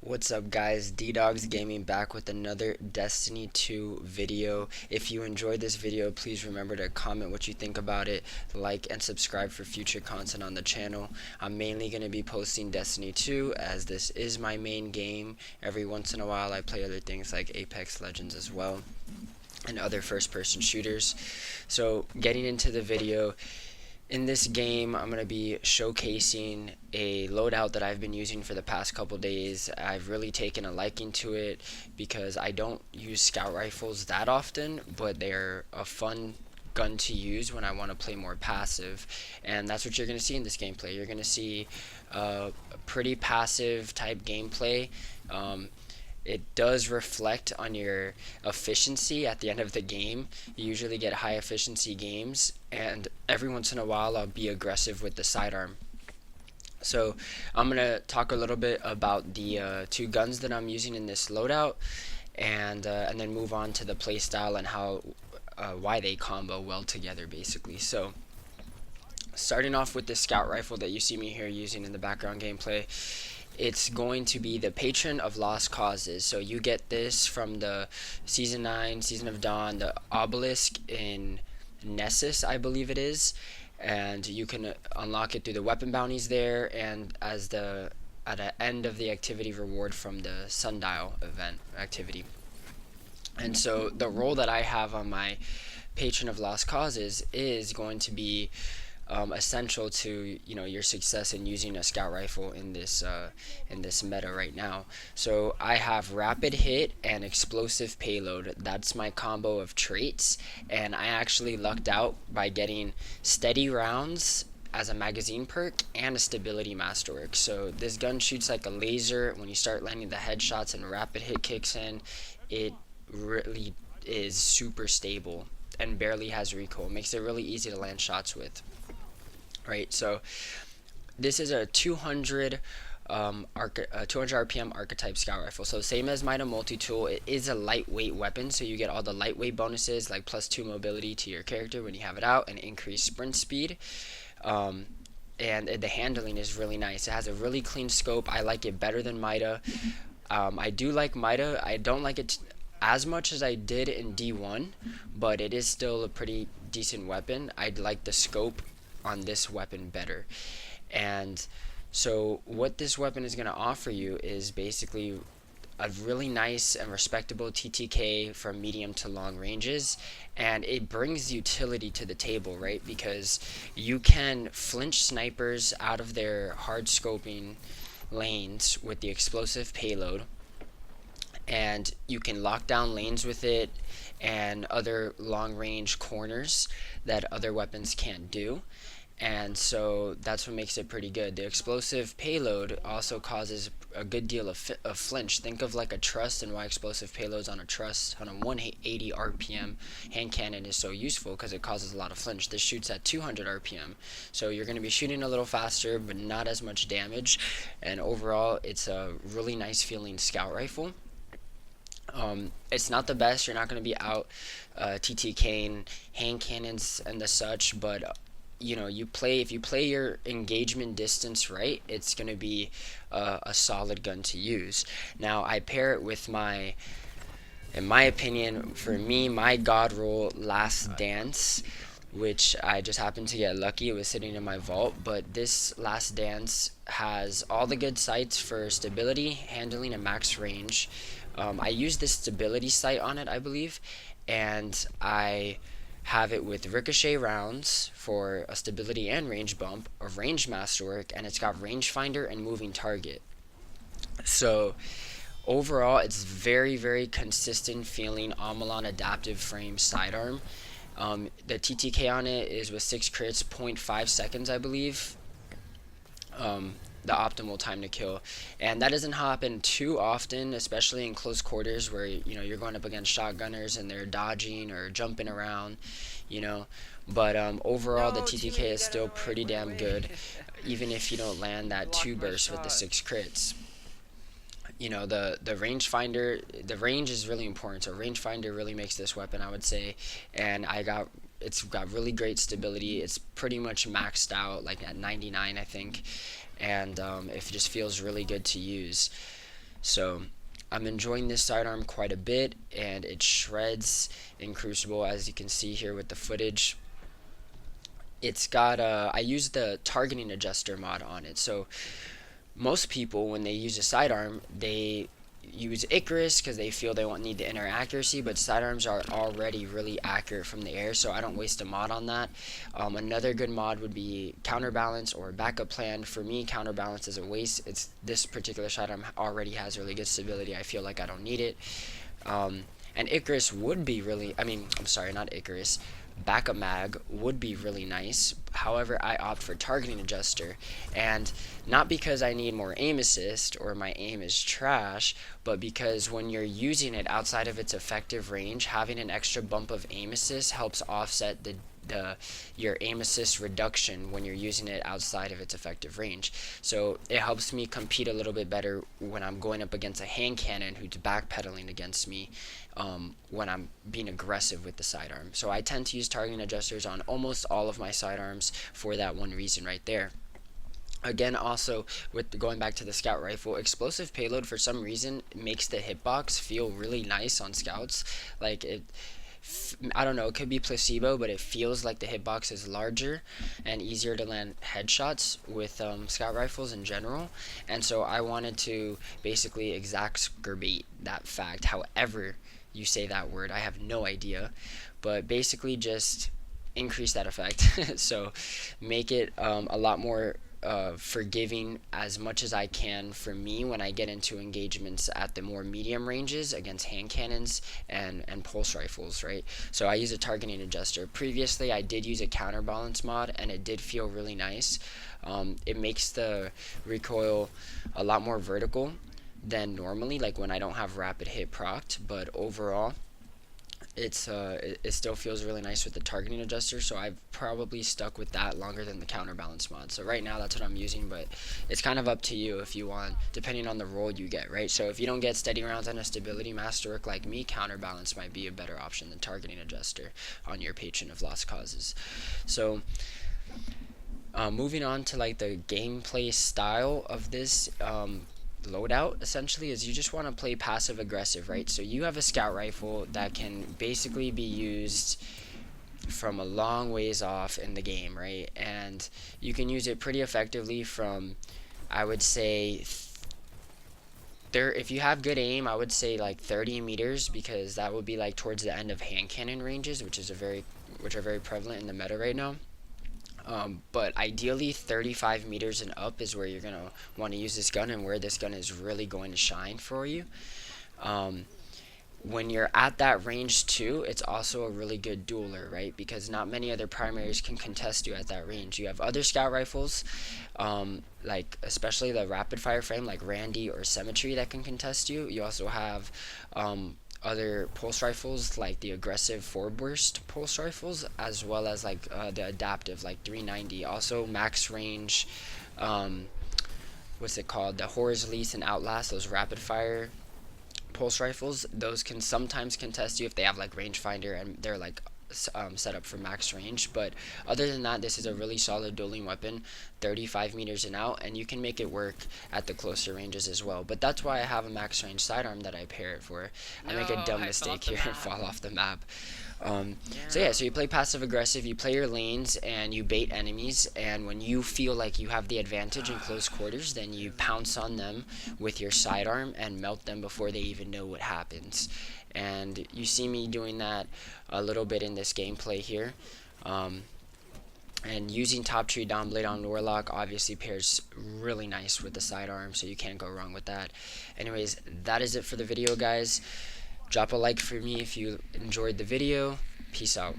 What's up guys, D-Dogs Gaming back with another Destiny 2 video. If you enjoyed this video, please remember to comment what you think about it, like and subscribe for future content on the channel. I'm mainly going to be posting Destiny 2 as this is my main game. Every once in a while I play other things like Apex Legends as well and other first-person shooters. So getting into the video, in this game, I'm going to be showcasing a loadout that I've been using for the past couple days. I've really taken a liking to it because I don't use scout rifles that often, but they're a fun gun to use when I want to play more passive, and that's what you're going to see in this gameplay. You're going to see a pretty passive type gameplay. It does reflect on your efficiency at the end of the game. You usually get high efficiency games, and every once in a while I'll be aggressive with the sidearm. So I'm going to talk a little bit about the two guns that I'm using in this loadout, and then move on to the playstyle and how why they combo well together basically. So starting off with the scout rifle that you see me here using in the background gameplay, it's going to be the Patron of Lost Causes. So you get this from the Season 9, Season of Dawn, the obelisk in Nessus, I believe it is. And you can unlock it through the weapon bounties there, and as at the end of the activity reward from the Sundial event activity. And so the role that I have on my Patron of Lost Causes is going to be essential to your success in using a scout rifle in this meta right now. So I have rapid hit and explosive payload. That's my combo of traits, and I actually lucked out by getting steady rounds as a magazine perk and a stability masterwork. So this gun shoots like a laser. When you start landing the headshots and rapid hit kicks in, it really is super stable and barely has recoil. It makes it really easy to land shots with. Right, so this is a 200 RPM archetype scout rifle. So same as Mida multi-tool, it is a lightweight weapon, so you get all the lightweight bonuses like +2 mobility to your character when you have it out and increased sprint speed. And the handling is really nice. It has a really clean scope. I like it better than Mida. I do like Mida. I don't like it as much as I did in D1, but it is still a pretty decent weapon. I'd like the scope on this weapon better. And so what this weapon is going to offer you is basically a really nice and respectable TTK from medium to long ranges, and it brings utility to the table, right? Because you can flinch snipers out of their hard scoping lanes with the explosive payload, and you can lock down lanes with it and other long range corners that other weapons can't do. And so that's what makes it pretty good. The explosive payload also causes a good deal of flinch. Think of like a trust and why explosive payloads on a trust on a 180 RPM hand cannon is so useful, because it causes a lot of flinch. This shoots at 200 RPM, so you're going to be shooting a little faster but not as much damage, and overall it's a really nice feeling scout rifle. It's not the best. You're not going to be out TTKing hand cannons and the such, but if you play your engagement distance right, it's going to be a solid gun to use. Now I pair it with in my opinion, for me, my god roll Last Dance, which I just happened to get lucky. It was sitting in my vault, but this Last Dance has all the good sights for stability, handling, and max range. I used this stability sight on it, I believe, and I have it with ricochet rounds for a stability and range bump, a range masterwork, and it's got rangefinder and moving target. So overall, it's very, very consistent feeling Omolon adaptive frame sidearm. The TTK on it is with 6 crits, 0.5 seconds, I believe. The optimal time to kill, and that doesn't happen too often, especially in close quarters where you're going up against shotgunners and they're dodging or jumping around, but overall the TTK is still pretty damn good, even if you don't land that 2 burst with the 6 crits. The rangefinder, the range is really important, so rangefinder really makes this weapon, I would say, and it's got really great stability. It's pretty much maxed out, like at 99, I think, and it just feels really good to use. So I'm enjoying this sidearm quite a bit, and it shreds in Crucible, as you can see here with the footage. It's got I used the targeting adjuster mod on it. So most people, when they use a sidearm, they use Icarus because they feel they won't need the inner accuracy, but sidearms are already really accurate from the air, so I don't waste a mod on that. Another good mod would be Counterbalance or Backup Plan. For me, Counterbalance is a waste. It's this particular sidearm already has really good stability. I feel like I don't need it. And Icarus would be really, I'm sorry, not Icarus. Backup mag would be really nice. However, I opt for targeting adjuster, and not because I need more aim assist or my aim is trash, but because when you're using it outside of its effective range, having an extra bump of aim assist helps offset your aim assist reduction when you're using it outside of its effective range. So it helps me compete a little bit better when I'm going up against a hand cannon who's backpedaling against me, when I'm being aggressive with the sidearm. So I tend to use targeting adjusters on almost all of my sidearms for that one reason right there. Again, also with going back to the scout rifle, explosive payload for some reason makes the hitbox feel really nice on scouts. Like I don't know, it could be placebo, but it feels like the hitbox is larger and easier to land headshots with scout rifles in general. And so I wanted to basically exacerbate that fact. However you say that word, I have no idea, but basically just increase that effect. So make it a lot more forgiving as much as I can for me when I get into engagements at the more medium ranges against hand cannons and pulse rifles, right? So I use a targeting adjuster. Previously I did use a counterbalance mod, and it did feel really nice. It makes the recoil a lot more vertical than normally, like when I don't have rapid hit procced, but overall it still feels really nice with the targeting adjuster, so I've probably stuck with that longer than the counterbalance mod. So right now that's what I'm using, but it's kind of up to you if you want, depending on the role you get, right? So if you don't get steady rounds and a stability masterwork like me, counterbalance might be a better option than targeting adjuster on your patron of lost causes. So moving on to like the gameplay style of this loadout, essentially, is you just want to play passive aggressive, right? So you have a scout rifle that can basically be used from a long ways off in the game, right? And you can use it pretty effectively from, I would say, if you have good aim, I would say like 30 meters, because that would be like towards the end of hand cannon ranges, which are very prevalent in the meta right now. But ideally 35 meters and up is where you're going to want to use this gun, and where this gun is really going to shine for you. When you're at that range too, it's also a really good dueler, right? Because not many other primaries can contest you at that range. You have other scout rifles, like especially the rapid fire frame like Randy or Symmetry, that can contest you. You also have other pulse rifles like the aggressive four-burst pulse rifles, as well as like the adaptive like 390. Also max range, what's it called, the Horror's Lease and Outlast, those rapid fire pulse rifles, those can sometimes contest you if they have like rangefinder and they're like set up for max range. But other than that, this is a really solid dueling weapon, 35 meters and out, and you can make it work at the closer ranges as well. But that's why I have a max range sidearm that I pair it for. I make a dumb mistake here and fall off the map. So yeah, so you play passive aggressive, you play your lanes, and you bait enemies, and when you feel like you have the advantage in close quarters, then you pounce on them with your sidearm and melt them before they even know what happens. And you see me doing that a little bit in this gameplay here. And using Top Tree Downblade on Warlock obviously pairs really nice with the sidearm, so you can't go wrong with that. Anyways, that is it for the video, guys. Drop a like for me if you enjoyed the video. Peace out.